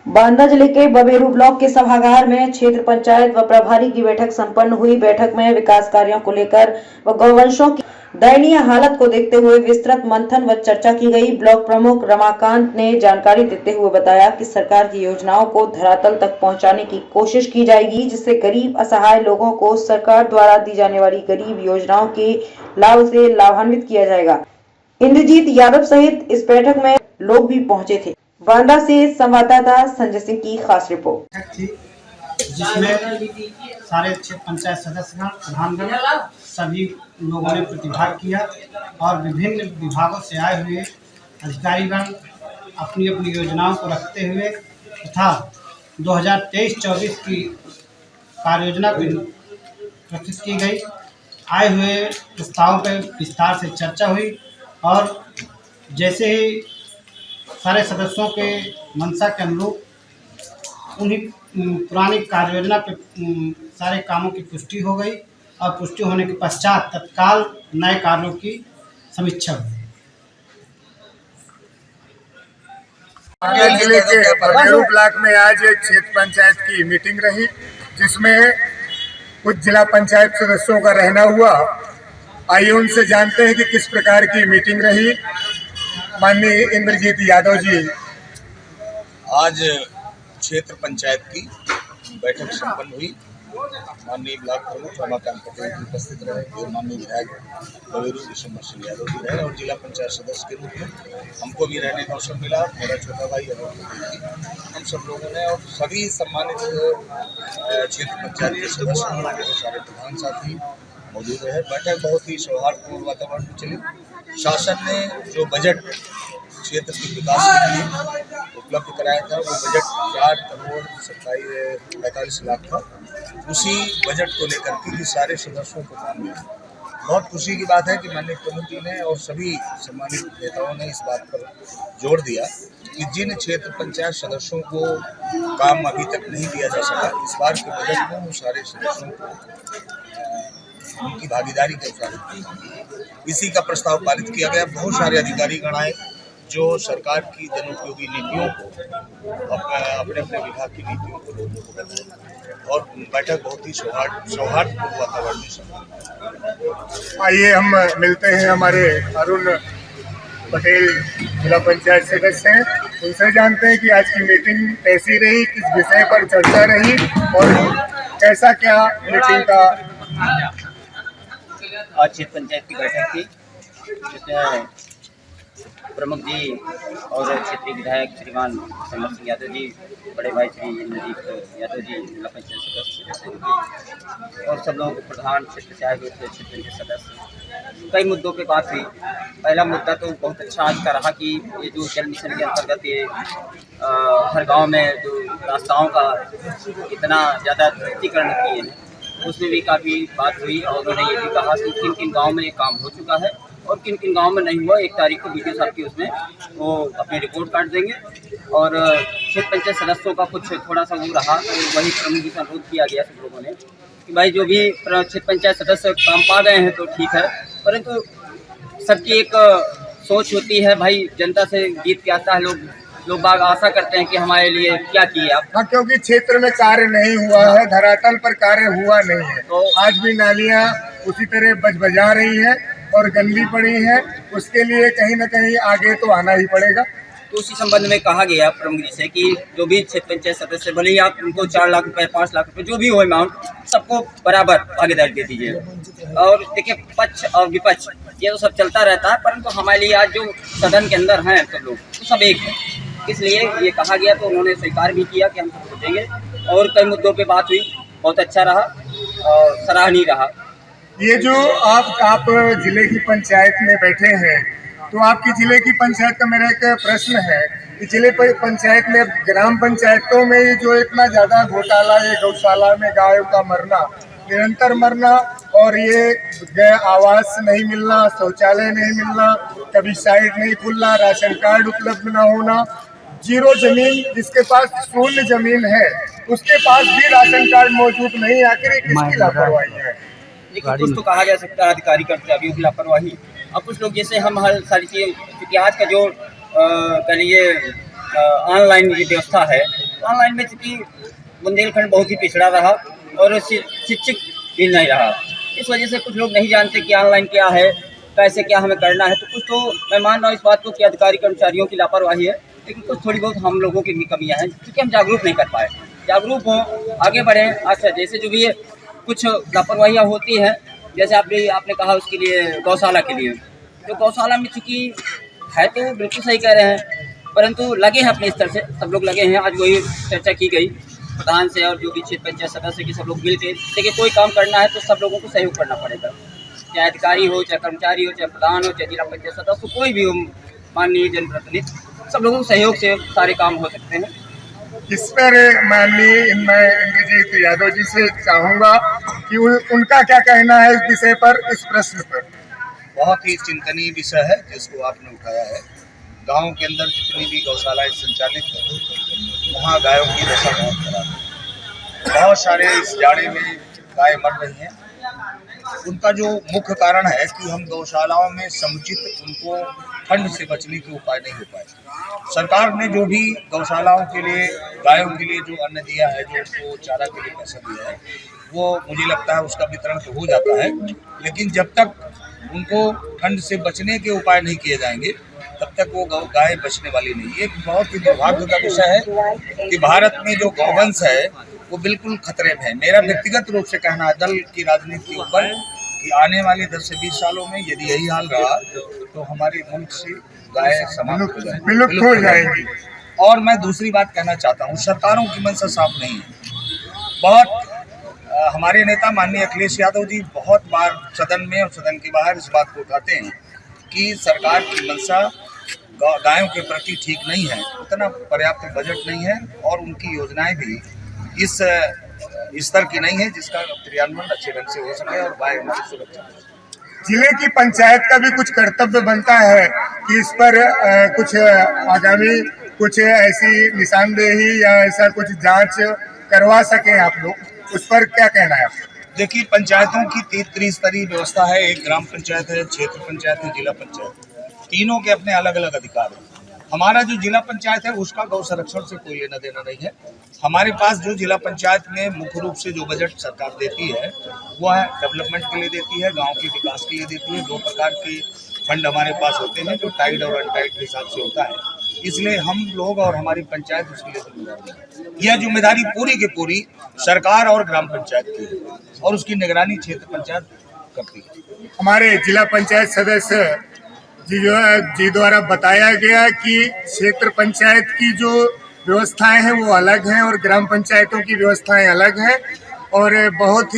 बांदा जिले के बबेरू ब्लॉक के सभागार में क्षेत्र पंचायत व प्रभारी की बैठक संपन्न हुई। बैठक में विकास कार्यों को लेकर व गौवंशों की दयनीय हालत को देखते हुए विस्तृत मंथन व चर्चा की गई। ब्लॉक प्रमुख रमाकांत ने जानकारी देते हुए बताया कि सरकार की योजनाओं को धरातल तक पहुंचाने की कोशिश की जाएगी, जिससे गरीब असहाय लोगों को सरकार द्वारा दी जाने वाली गरीब योजनाओं के लाभ से लाभान्वित किया जाएगा। इंद्रजीत यादव सहित इस बैठक में लोग भी पहुंचे थे। बांदा से संवाददाता संजय सिंह की खास रिपोर्ट थी, जिसमें सारे क्षेत्र पंचायत सदस्यगण, प्रधानगण, सभी लोगों ने प्रतिभाग किया और विभिन्न विभागों से आए हुए अधिकारीगण अपनी अपनी योजनाओं को रखते हुए तथा 2023-24 की कार्य योजना प्रस्तुत की गई। आए हुए प्रस्तावों पर विस्तार से चर्चा हुई और जैसे ही सारे सदस्यों के मंशा के अनुरूप उन्हीं पुरानी कार्य योजना पे सारे कामों की पुष्टि हो गई और पुष्टि होने के पश्चात तत्काल नए कार्यों की समीक्षा हुई। जिले के बबेरू ब्लॉक में आज एक क्षेत्र पंचायत की मीटिंग रही, जिसमें कुछ जिला पंचायत सदस्यों का रहना हुआ। आइए उनसे जानते हैं कि किस प्रकार की मीटिंग रही। माननीय इंद्रजीत यादव जी, आज क्षेत्र पंचायत की बैठक संपन्न हुई। माननीय ब्लॉक प्रमुख रमाकांत पटेल जी उपस्थित रहे, माननीय विधायक बबेरू विशंबर सिंह यादव जी रहे और जिला पंचायत सदस्य के रूप में हमको भी रहने का अवसर मिला। मेरा छोटा भाई हम सब लोगों ने और सभी सम्मानित क्षेत्र पंचायत के सदस्य, सारे प्रधान साथी मौजूद रहे। बैठक बहुत ही सौहार्दपूर्ण वातावरण में चली। शासन ने जो बजट क्षेत्र के विकास के लिए उपलब्ध कराया था, वो बजट 4 करोड़ 45 लाख था। उसी बजट को लेकर के सारे सदस्यों को काम मिला। बहुत खुशी की बात है कि माननीय प्रमुख जी ने और सभी सम्मानित नेताओं ने इस बात पर जोर दिया कि जिन क्षेत्र पंचायत सदस्यों को काम अभी तक नहीं दिया जा सका, इस बार के बजट में वो सारे सदस्यों को उनकी भागीदारी के अनुसार इसी का प्रस्ताव पारित किया गया। बहुत सारे अधिकारी गण आए जो सरकार की जनोपयोगी नीतियों को अपने अपने विभाग की नीतियों को लोगों को बताया और बैठक बहुत ही सौहार्दपूर्ण वातावरण में। आइए हम मिलते हैं हमारे अरुण पटेल जिला पंचायत सदस्य हैं, उनसे जानते हैं कि आज की मीटिंग कैसी रही, किस विषय पर चर्चा रही और कैसा क्या मीटिंग का। आज क्षेत्र पंचायत की बैठक थी, जिसमें प्रमुख जी और क्षेत्रीय विधायक श्रीमान विशंबर सिंह यादव जी, बड़े भाई श्री इंद्रजीत यादव जी जिला पंचायत सदस्य और सब लोग प्रधान क्षेत्र से आए हुए थे, क्षेत्र के सदस्य। कई मुद्दों पे बात हुई। पहला मुद्दा तो बहुत अच्छा आज का रहा कि ये जो जल मिशन के अंतर्गत ये हर गांव में जो रास्ताओं का इतना ज़्यादा ध्रुवीकरण किए हैं, उसमें भी काफ़ी बात हुई और उन्होंने ये भी कहा कि किन किन गाँव में ये काम हो चुका है और किन किन गाँव में नहीं हुआ। 1 तारीख को वीडियो साहब की उसमें वो अपनी रिपोर्ट कार्ड देंगे और क्षेत्र पंचायत सदस्यों का कुछ थोड़ा सा वो रहा, तो वही प्रमुख जी से अनुरोध किया गया सब लोगों ने कि भाई जो भी क्षेत्र पंचायत सदस्य काम पा गए हैं तो ठीक है, परंतु सबकी एक सोच होती है, भाई जनता से जीत के आता है, लोग बाग आशा करते हैं कि हमारे लिए क्या किए आप। हाँ, क्योंकि क्षेत्र में कार्य नहीं हुआ है, धरातल पर कार्य हुआ नहीं है। तो आज भी नालियाँ उसी तरह बजबजा रही हैं और गंदी पड़ी है, उसके लिए कहीं न कहीं आगे तो आना ही पड़ेगा। तो उसी संबंध में कहा गया प्रमुख जी से कि जो भी क्षेत्र पंचायत सदस्य, भले ही आप उनको 4 लाख रुपए 5 लाख रुपए जो भी हो अमाउंट, सबको बराबर भागीदारी दे दीजिए। और देखिए, पक्ष और विपक्ष ये तो सब चलता रहता है, परंतु हमारे लिए आज जो सदन के अंदर हैं सब लोग, तो सब एक है, इसलिए ये कहा गया। तो उन्होंने स्वीकार भी किया कि हम सब सोचेंगे और कई मुद्दों पर बात हुई, बहुत अच्छा रहा और सराहनीय रहा। ये जो आप जिले की पंचायत में बैठे हैं, तो आपकी जिले की पंचायत का मेरा एक प्रश्न है कि जिले पंचायत में, ग्राम पंचायतों में ये जो इतना ज़्यादा घोटाला, ये गौशाला में गायों का मरना, निरंतर मरना और ये आवास नहीं मिलना, शौचालय नहीं मिलना, कभी साइट नहीं खुलना, राशन कार्ड उपलब्ध न होना, 0 जमीन, जिसके पास 0 जमीन है उसके पास भी राशन कार्ड मौजूद नहीं। आखिर ये किसकी लापरवाही है? देखिए, कुछ तो कहा जा सकता है अधिकारी करते अभी भी लापरवाही, और कुछ लोग जैसे हम हर सारी चीज़ें, क्योंकि आज का जो कह लीजिए ऑनलाइन व्यवस्था है, ऑनलाइन में चूँकि बुंदेलखंड बहुत ही पिछड़ा रहा और शिक्षित भी नहीं रहा। इस वजह से कुछ लोग नहीं जानते कि ऑनलाइन क्या है, कैसे क्या हमें करना है। तो कुछ तो मैं मान रहा हूँ इस बात को कि अधिकारी कर्मचारियों की लापरवाही है, लेकिन कुछ थोड़ी बहुत हम लोगों की भी कमियाँ हैं क्योंकि हम जागरूक नहीं कर पाए। जागरूक हों, आगे बढ़ें। अच्छा, जैसे जो भी है कुछ लापरवाहियाँ होती हैं, जैसे आपने कहा उसके लिए गौशाला के लिए, तो गौशाला में चूँकि है तो बिल्कुल सही कह रहे हैं, परंतु लगे हैं अपने स्तर से, सब लोग लगे हैं। आज वही चर्चा की गई प्रधान से और जो भी क्षेत्र पंचायत सदस्य की, सब लोग मिल के। देखिए, कोई काम करना है तो सब लोगों को सहयोग करना पड़ेगा, चाहे अधिकारी हो, चाहे कर्मचारी हो, चाहे प्रधान हो, चाहे जिला पंचायत सदस्य, कोई भी हो, माननीय जनप्रतिनिधि, सब लोगों के सहयोग से सारे काम हो सकते हैं। इस पर माननीय मैं इंद्रजीत यादव जी से चाहूँगा कि उनका क्या कहना है इस विषय पर, इस प्रश्न पर। बहुत ही चिंतनीय विषय है जिसको आपने उठाया है। गांव के अंदर जितनी भी गौशालाएं संचालित हैं, वहाँ गायों की दशा बहुत खराब है। बहुत सारे इस जाड़े में गाय मर रही हैं। उनका जो मुख्य कारण है कि हम गौशालाओं में समुचित उनको ठंड से बचने के उपाय नहीं हो पाए। सरकार ने जो भी गौशालाओं के लिए, गायों के लिए जो अन्न दिया है, जो उनको चारा के लिए पैसा दिया है, वो मुझे लगता है उसका वितरण तो हो जाता है, लेकिन जब तक उनको ठंड से बचने के उपाय नहीं किए जाएंगे तब तक वो गाय बचने वाली नहीं है। एक बहुत ही दुर्भाग्य का विषय है कि भारत में जो गौवंश है वो बिल्कुल खतरे में है। मेरा व्यक्तिगत रूप से कहना है, दल की राजनीति के ऊपर, कि आने वाले 10 से 20 सालों में यदि यही हाल रहा तो हमारे मुल्क से गाय समाप्त हो जाएगी। और मैं दूसरी बात कहना चाहता हूँ, सरकारों की मंशा साफ नहीं है। बहुत हमारे नेता माननीय अखिलेश यादव जी बहुत बार सदन में और सदन के बाहर इस बात को उठाते हैं कि सरकार की मंशा गायों के प्रति ठीक नहीं है, उतना पर्याप्त बजट नहीं है और उनकी योजनाएं भी इस स्तर की नहीं है जिसका क्रियान्वयन अच्छे ढंग से हो सके और गाय उनकी सुरक्षा। जिले की पंचायत का भी कुछ कर्तव्य बनता है कि इस पर कुछ आगामी कुछ ऐसी निशानदेही या ऐसा कुछ जांच करवा सकें आप लोग, उस पर क्या कहना है आपको? देखिए, पंचायतों की त्रिस्तरीय व्यवस्था है। एक ग्राम पंचायत है, क्षेत्र पंचायत है, जिला पंचायत है। तीनों के अपने अलग अलग अधिकार हैं। हमारा जो जिला पंचायत है उसका गौ संरक्षण से कोई लेना देना नहीं है। हमारे पास जो जिला पंचायत में मुख्य रूप से जो बजट सरकार देती है वो है डेवलपमेंट के लिए देती है, गांव के विकास के लिए देती है। 2 प्रकार के फंड हमारे पास होते हैं जो टाइड और अनटाइड के हिसाब से होता है, इसलिए हम लोग और हमारी पंचायत उसके लिए जिम्मेदार है। यह जिम्मेदारी पूरी की पूरी सरकार और ग्राम पंचायत की है और उसकी निगरानी क्षेत्र पंचायत करती है। हमारे जिला पंचायत सदस्य जी द्वारा बताया गया कि क्षेत्र पंचायत की जो व्यवस्थाएं हैं वो अलग हैं और ग्राम पंचायतों की व्यवस्थाएं अलग हैं और बहुत ही